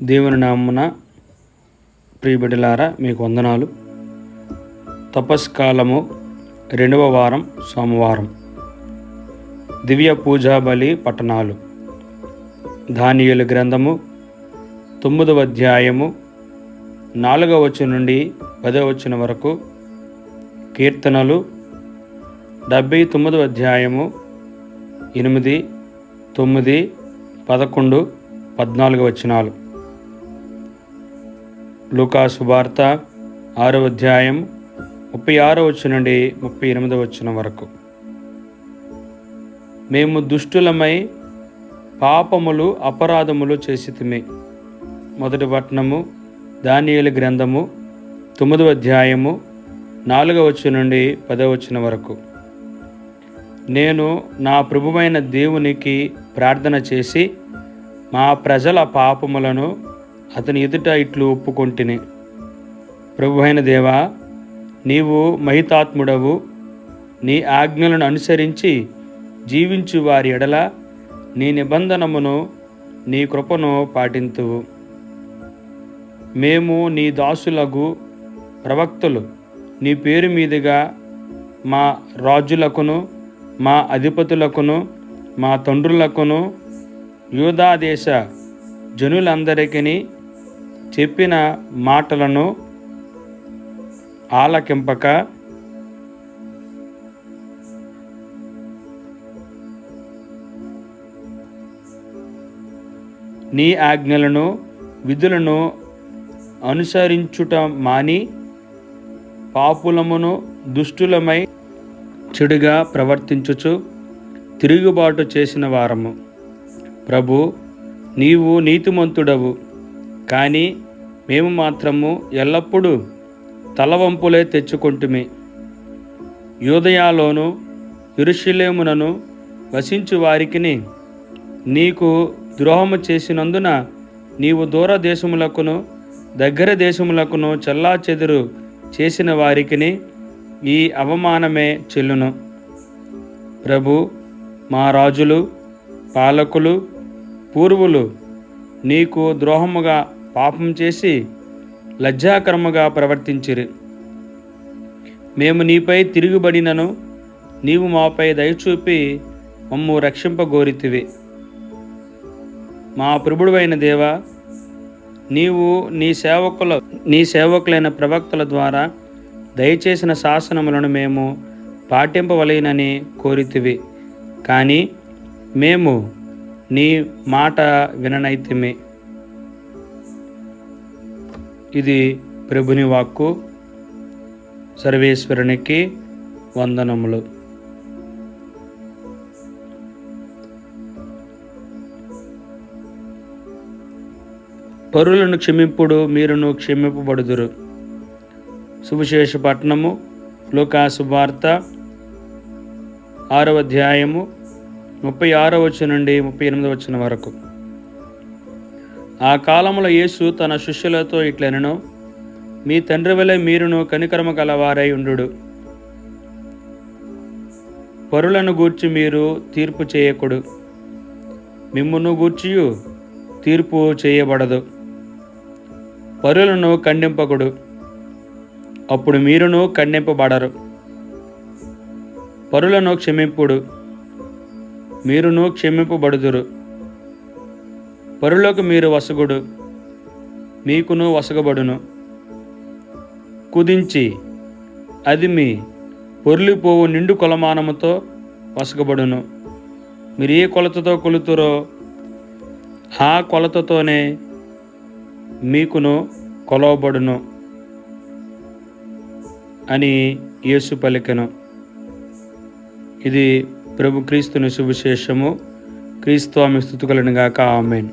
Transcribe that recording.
దేవుని నామమున ప్రియబిడ్డలారా మీకు వందనాలు. తపస్కాలము 2వ వారం సోమవారం. దివ్య పూజా బలి పట్టణాలు. దానియేలు గ్రంథము 9వ అధ్యాయము 4వ వచనం నుండి 10వ వచనం వరకు. కీర్తనలు 79వ అధ్యాయము 8, 9, 11, 14 వచనాలు. లూకా సువార్త 6వ అధ్యాయం 36వ వచనం నుండి 38వ వచనం వరకు. మేము దుష్టులమై పాపములు అపరాధములు చేసితిమి. మొదటి పట్టణము దానియేలు గ్రంథము 9వ అధ్యాయము 4వ వచనం నుండి 10వ వచనం వరకు. నేను నా ప్రభువైన దేవునికి ప్రార్థన చేసి మా ప్రజల పాపములను అతని ఎదుట ఇట్లు ఒప్పుకొంటిని. ప్రభువైన దేవా, నీవు మహితాత్ముడవు. నీ ఆజ్ఞలను అనుసరించి జీవించు వారి ఎడల నీ నిబంధనమును నీ కృపను పాటింతువు. మేము నీ దాసులగు ప్రవక్తలు నీ పేరు మీదుగా మా రాజులకును మా అధిపతులకును మా తండ్రులకును యూదాదేశ జనులందరికీ చెప్పిన మాటలను ఆలకింపక నీ ఆజ్ఞలను విధులను అనుసరించుట మాని పాపులమును దుష్టులమై చెడుగా ప్రవర్తించుచు తిరుగుబాటు చేసిన వారము. ప్రభు, నీవు నీతిమంతుడవు, కానీ మేము మాత్రము ఎల్లప్పుడూ తలవంపులే తెచ్చుకొంటిమి. యూదయలోను యెరూషలేమునను వసించు వారికిని నీకు ద్రోహము చేసినందున నీవు దూర దేశములకును దగ్గర దేశములకును చెల్లాచెదురు చేసిన వారికిని ఈ అవమానమే చెల్లును. ప్రభు, మా రాజులు పాలకులు పూర్వులు నీకు ద్రోహముగా పాపం చేసి లజ్జాకరముగా ప్రవర్తించిరి. మేము నీపై తిరుగుబడినను నీవు మాపై దయచూపి మమ్ము రక్షింపగోరితివి. మా ప్రభువైన దేవా, నీవు నీ సేవకులైన ప్రవక్తల ద్వారా దయచేసిన శాసనములను మేము పాటింపవలెనని కోరితివి. కానీ మేము నీ మాట విననైతిమి. ఇది ప్రభుని వాక్కు. సర్వేశ్వరునికి వందనములు. పరులను క్షమింపుడు, మీరును క్షమింపబడుదురు. సువిశేష పట్టణము లూకా సువార్త 6వ అధ్యాయము 36వ వచనం నుండి 38వ వచనం వరకు. ఆ కాలంలో యేసు తన శిష్యులతో ఇట్లనెను, మీ తండ్రి వలె మీరును కనికరము గలవారై ఉండుడు. పరులను గూర్చి మీరు తీర్పు చేయకుడు, మిమ్మును గూర్చియు తీర్పు చేయబడదు. పరులను ఖండింపకుడు, అప్పుడు మీరును ఖండింపబడరు. పరులను క్షమింపుడు, మీరును క్షమింపబడుదురు. పరులకు మీరు వసగుడు, మీకును వసగబడును. కుదించి అది మీ పొర్లిపోవు నిండు కొలమానముతో వసగబడును. మీరు ఏ కొలతతో కొలుతురో ఆ కొలతతోనే మీకును కొలవబడును అని యేసు పలికెను. ఇది ప్రభు క్రీస్తుని సువిశేషము. క్రీస్తు ఆమె స్తుతి కలుగును గాక. ఆమేన్.